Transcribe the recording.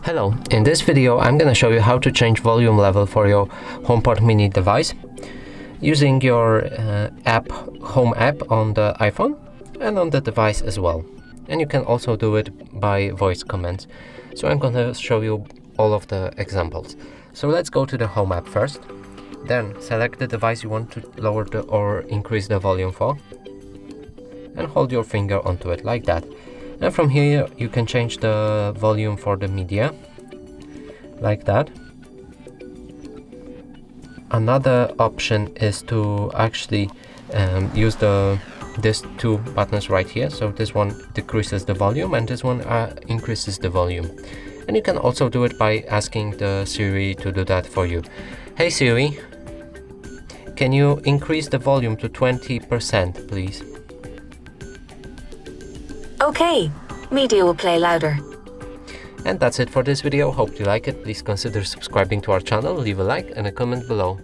Hello, in this video I'm gonna show you how to change volume level for your HomePod mini device using your Home app on the iPhone and on the device as well. And you can also do it by voice commands. So I'm gonna show you all of the examples. So let's go to the Home app first. Then select the device you want to lower or increase the volume for and hold your finger onto it like that. And from here you can change the volume for the media like that. Another option is to actually use these two buttons right here. So this one decreases the volume and this one increases the volume. And you can also do it by asking the Siri to do that for you. Hey Siri, can you increase the volume to 20%, please? Okay, media will play louder. And that's it for this video. Hope you like it. Please consider subscribing to our channel, leave a like and a comment below.